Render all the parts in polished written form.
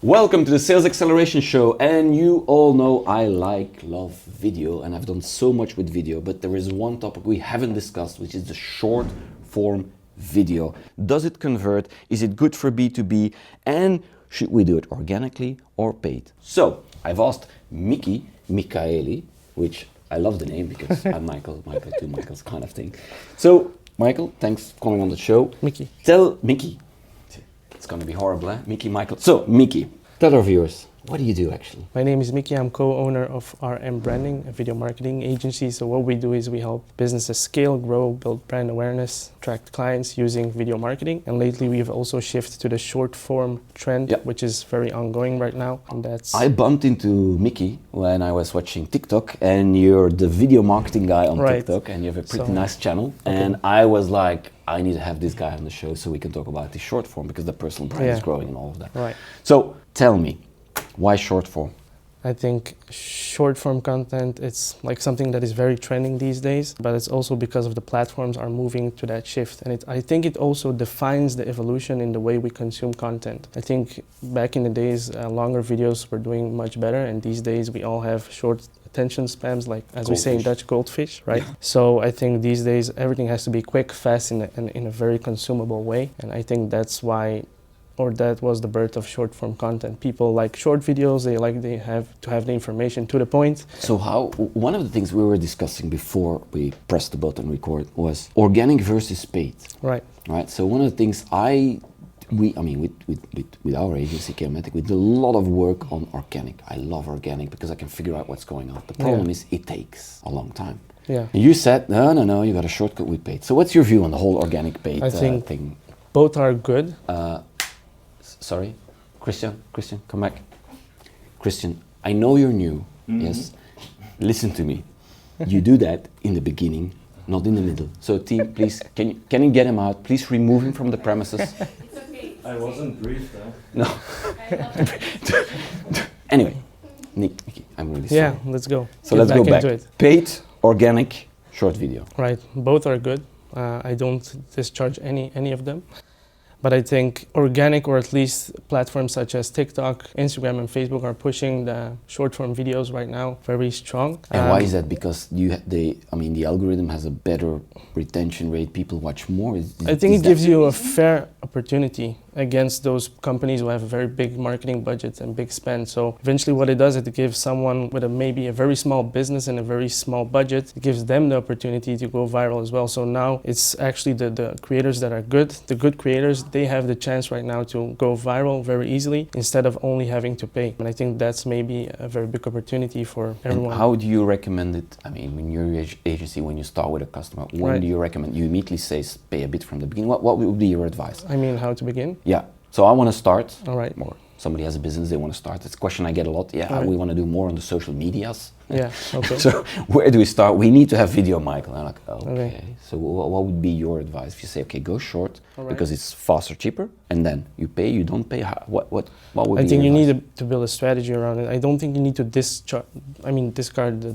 Welcome to the Sales Acceleration Show, and you all know I love video, and I've done so much with video, but there is one topic we haven't discussed, which is the short form video. Does it convert? Is it good for B2B? And should we do it organically or paid? So I've asked Miki Michaeli, which I love the name because I'm Michael, two Michaels kind of thing. So Michael, thanks for coming on the show. Miki. Tell Miki. It's going to be horrible, eh? Miki Michael. So Miki, tell our viewers, what do you do actually? My name is Miki. I'm co-owner of RM Branding, a video marketing agency. So what we do is we help businesses scale, grow, build brand awareness, attract clients using video marketing. And lately we've also shifted to the short form trend, which is very ongoing right now. And that's... I bumped into Miki when I was watching TikTok, and you're the video marketing guy on TikTok, and you have a pretty nice channel. And I was like, I need to have this guy on the show so we can talk about the short form because the personal brand is growing and all of that. Right. So tell me, why short form? I think short form content, it's like something that is very trending these days, but it's also because of the platforms are moving to that shift. And I think it also defines the evolution in the way we consume content. I think back in the days, longer videos were doing much better, and these days we all have short attention spans, like as we say in Dutch, goldfish, right? Yeah. So I think these days everything has to be quick, fast, in a very consumable way. And I think that's why, or that was the birth of short form content. People like short videos, they have to have the information to the point. So one of the things we were discussing before we pressed the button record was organic versus paid. Right. Right. So one of the things with our agency, Chaomatic, we did a lot of work on organic. I love organic because I can figure out what's going on. The problem is it takes a long time. Yeah. And you said, no, you got a shortcut with paid. So what's your view on the whole organic paid thing? Both are good. Sorry, Christian, come back. Christian, I know you're new, yes? Listen to me. You do that in the beginning, not in the middle. So team, please, can you get him out? Please remove him from the premises. It's okay. I wasn't briefed, though. No. Anyway, Miki, I'm really sorry. Yeah, let's go. So let's go back. Into it. Paid, organic, short video. Right, both are good. I don't discharge any of them. But I think organic, or at least platforms such as TikTok, Instagram, and Facebook are pushing the short-form videos right now very strong. And why is that? Because the algorithm has a better retention rate. People watch more. I think it gives you a fair opportunity against those companies who have very big marketing budgets and big spend. So eventually what it does, it gives someone with maybe a very small business and a very small budget, it gives them the opportunity to go viral as well. So now it's actually the creators that are good, the good creators, they have the chance right now to go viral very easily instead of only having to pay. And I think that's maybe a very big opportunity for everyone. And how do you recommend it? I mean, when you're agency, when you start with a customer, when do you recommend? You immediately say pay a bit from the beginning. What would be your advice? I mean, how to begin? Yeah. So I want to start. All right. Or somebody has a business, they want to start. It's a question I get a lot. Yeah, we want to do more on the social medias. Yeah, okay. So where do we start? We need to have video, Michael. I'm like, okay. So what would be your advice? If you say, okay, go short because it's faster, cheaper, and then you pay, you don't pay. What would be I think your you advice? need to build a strategy around it. I don't think you need to discard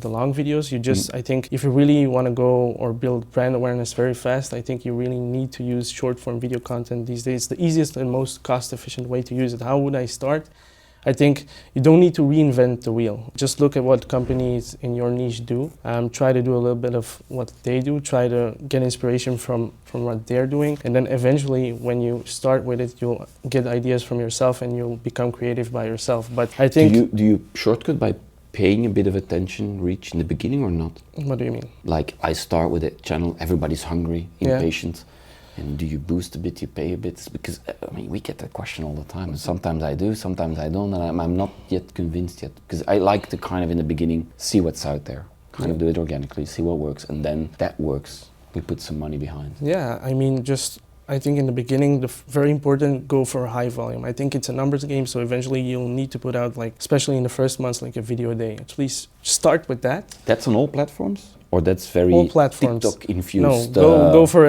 the long videos. You just, I think if you really want to go or build brand awareness very fast, I think you really need to use short form video content these days. It's the easiest and most cost efficient way to use it. How would I start? I think you don't need to reinvent the wheel. Just look at what companies in your niche do. Try to do a little bit of what they do. Try to get inspiration from what they're doing. And then eventually, when you start with it, you'll get ideas from yourself and you'll become creative by yourself. But I think... Do you shortcut by paying a bit of attention reach in the beginning or not? What do you mean? Like I start with a channel, everybody's hungry, impatient. And do you boost a bit, you pay a bit? Because, we get that question all the time. And sometimes I do, sometimes I don't, and I'm not yet convinced yet. Because I like to kind of, in the beginning, see what's out there. Kind of do it organically, see what works, and then that works. We put some money behind. Yeah, I think in the beginning, very important, go for a high volume. I think it's a numbers game, so eventually you'll need to put out, especially in the first months, a video a day. At least start with that. That's on all platforms? Or that's very all platforms. TikTok infused? No, go for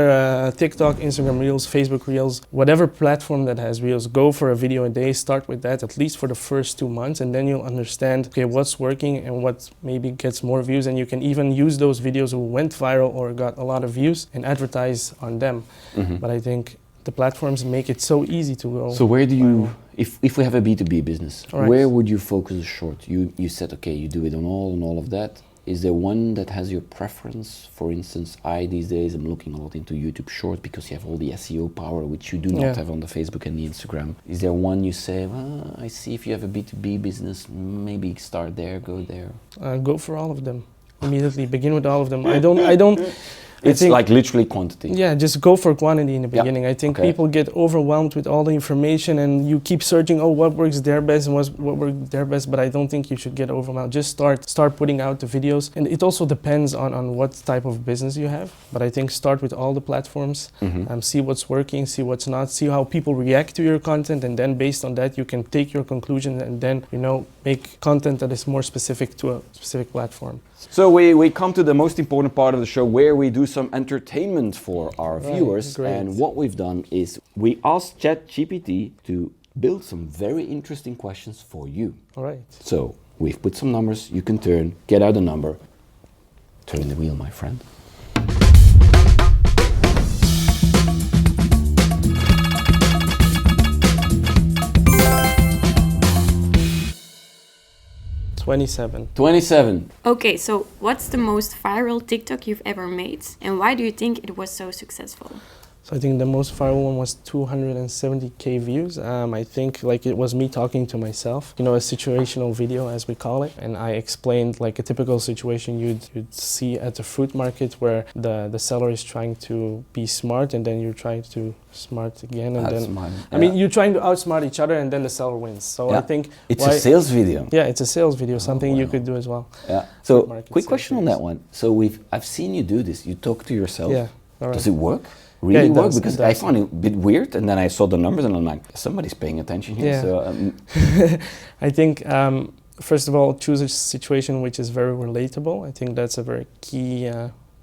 TikTok, Instagram Reels, Facebook Reels, whatever platform that has Reels, go for a video a day, start with that at least for the first 2 months, and then you'll understand, okay, what's working and what maybe gets more views, and you can even use those videos who went viral or got a lot of views and advertise on them. But I think the platforms make it so easy to go. So where do you if we have a B2B business, Right. where would you focus the short? You said, okay, you do it on all of that. Is there one that has your preference? For instance, these days I'm looking a lot into YouTube Short because you have all the SEO power, which you do not have on the Facebook and the Instagram. Is there one you say, well, I see if you have a B2B business, maybe start there, go there? Go for all of them. Immediately begin with all of them. I don't. It's like literally quantity. Yeah, just go for quantity in the beginning. I think people get overwhelmed with all the information and you keep searching, what works their best and what works their best, but I don't think you should get overwhelmed. Just start putting out the videos. And it also depends on what type of business you have. But I think start with all the platforms, see what's working, see what's not, see how people react to your content, and then based on that you can take your conclusions and then, make content that is more specific to a specific platform. So we come to the most important part of the show where we do some entertainment for our viewers. Great. And what we've done is we asked ChatGPT to build some very interesting questions for you. All right. So we've put some numbers, you can get out a number, turn the wheel, my friend. 27. 27. Okay, so what's the most viral TikTok you've ever made? And why do you think it was so successful? So I think the most viral one was 270k views. I think it was me talking to myself, a situational video as we call it. And I explained a typical situation you'd see at the fruit market where the seller is trying to be smart and then you're trying to smart again. And you're trying to outsmart each other and then the seller wins. So I think it's a sales video. Yeah, it's a sales video, something you could do as well. Yeah. So quick question on that one. So I've seen you do this. You talk to yourself. Yeah. All right. Does it work? Really work? Does, because I found it a bit weird, and then I saw the numbers, and I'm like, somebody's paying attention here. Yeah. So I think first of all, choose a situation which is very relatable. I think that's a very key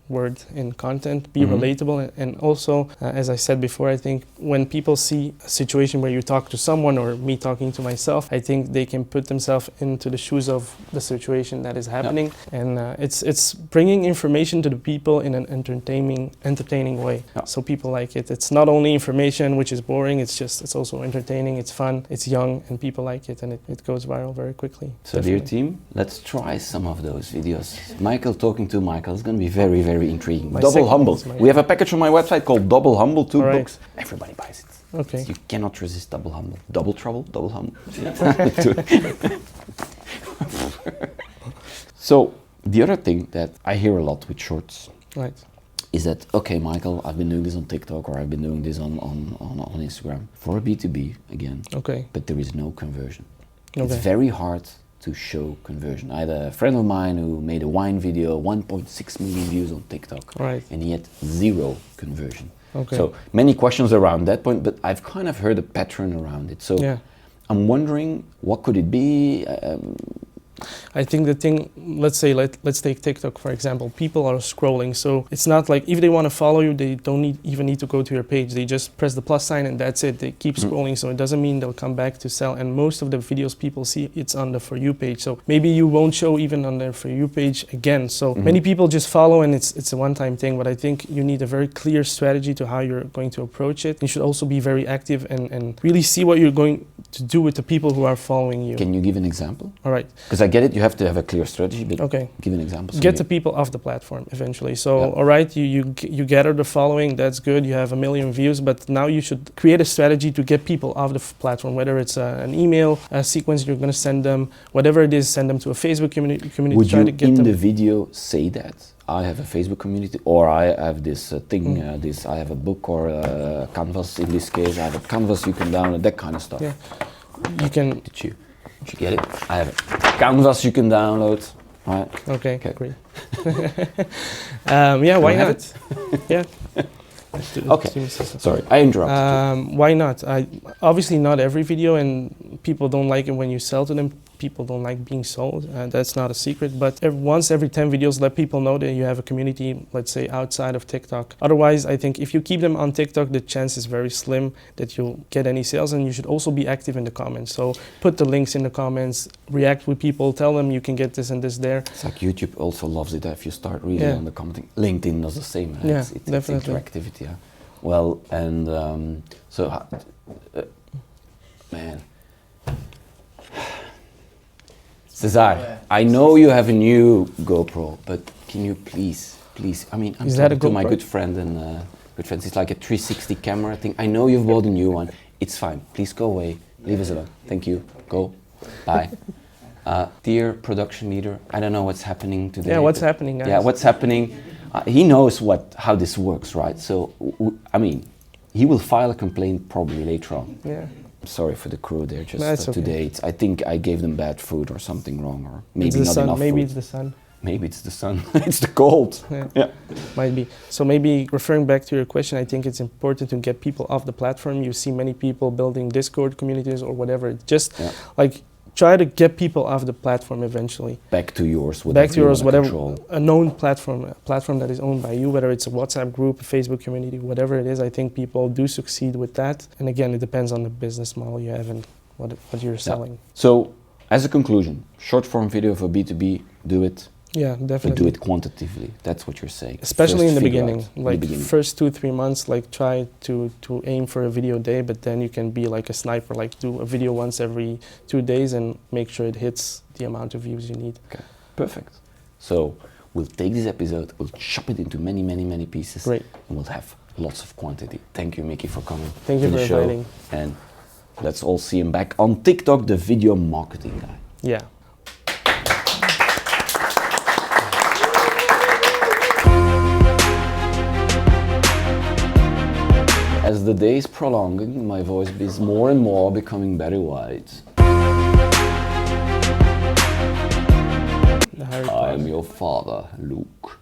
word in content. Be relatable, and also, as I said before, I think when people see a situation where you talk to someone or me talking to myself, I think they can put themselves into the shoes of the situation that is happening, and it's bringing information to the people in an entertaining way. So people like it. It's not only information which is boring. It's also entertaining. It's fun. It's young, and people like it, and it goes viral very quickly. So definitely. Dear team, let's try some of those videos. Michael talking to Michael is going to be very, very intriguing. Double Humblet. We have a package on my website called Double Humblet, 2 books. Everybody buys it. Okay. You cannot resist Double Humblet. Double Trouble, Double Humblet. So the other thing that I hear a lot with shorts is that, okay, Michael, I've been doing this on TikTok or I've been doing this on Instagram for a B2B again. Okay. But there is no conversion. Okay. It's very hard to show conversion. I had a friend of mine who made a wine video, 1.6 million views on TikTok, and he had 0 conversion. Okay. So many questions around that point, but I've kind of heard a pattern around it. So I'm wondering, what could it be? I think the thing, let's take TikTok for example. People are scrolling, so it's not like if they want to follow you, they don't even need to go to your page. They just press the plus sign and that's it. They keep scrolling, so it doesn't mean they'll come back to sell. And most of the videos people see, it's on the For You page. So maybe you won't show even on their For You page again. So many people just follow and it's a one-time thing. But I think you need a very clear strategy to how you're going to approach it. You should also be very active and really see what you're going to do with the people who are following you. Can you give an example? All right. Because I get it, you have to have a clear strategy, but give an example. Get the people off the platform eventually. So, all right, you gather the following, that's good, you have 1 million views, but now you should create a strategy to get people off the platform, whether it's an email sequence you're going to send them, whatever it is, send them to a Facebook community. Would you, in the video, say that? I have a Facebook community, or I have this thing, I have a book or a canvas, in this case, I have a canvas you can download, that kind of stuff. Yeah. You can... Did you get it? I have a canvas you can download. Right. Okay. Great. Why not? Yeah. Okay. Sorry, I interrupted. Why not? Obviously not every video, and people don't like it when you sell to them. People don't like being sold. That's not a secret. But once every 10 videos, let people know that you have a community, let's say, outside of TikTok. Otherwise, I think if you keep them on TikTok, the chance is very slim that you'll get any sales. And you should also be active in the comments. So put the links in the comments, react with people, tell them you can get this and this there. It's like YouTube also loves it if you start reading on the commenting. LinkedIn does the same. Yeah, it's definitely. It's interactivity. Yeah. Well, and man, Cesar, I know you have a new GoPro, but can you please, I mean, I'm Is that a talking to my GoPro? good friend and good friends. It's like a 360 camera thing. I know you've bought a new one. It's fine. Please go away. Leave us alone. Thank you. Go. Bye. Dear production leader, I don't know what's happening today. Yeah, what's but- happening, guys? Yeah, what's happening? He knows how this works, right? So, I mean, he will file a complaint probably later on. Yeah. Sorry for the crew there. Just No, it's okay. today, I think I gave them bad food or something wrong, or maybe It's the not sun. enough Maybe food. it's the sun. Maybe it's the sun. It's the cold. Yeah. Yeah. Might be. So maybe referring back to your question, I think it's important to get people off the platform. You see many people building Discord communities or whatever. Just Yeah. like try to get people off the platform eventually. Back to yours. Back to yours, whatever, Control. a known platform, a platform that is owned by you, whether it's a WhatsApp group, a Facebook community, whatever it is. I think people do succeed with that. And again, it depends on the business model you have and what you're selling. So, as a conclusion, short form video for B2B, do it. Yeah, But definitely. do it quantitatively. That's what you're saying. Especially First in the figure beginning, out, in like the beginning. first 2-3 months, like try to aim for a video a day, but then you can be like a sniper, like do a video once every 2 days and make sure it hits the amount of views you need. Okay, perfect. So we'll take this episode, we'll chop it into many, many, many pieces, Great. and we'll have lots of quantity. Thank you, Miki, for coming. Thank you to the for show. inviting. And let's all see him back on TikTok, the video marketing guy. Yeah. As the days prolonging, my voice is more and more becoming very white. The hard I part. am your father, Luke.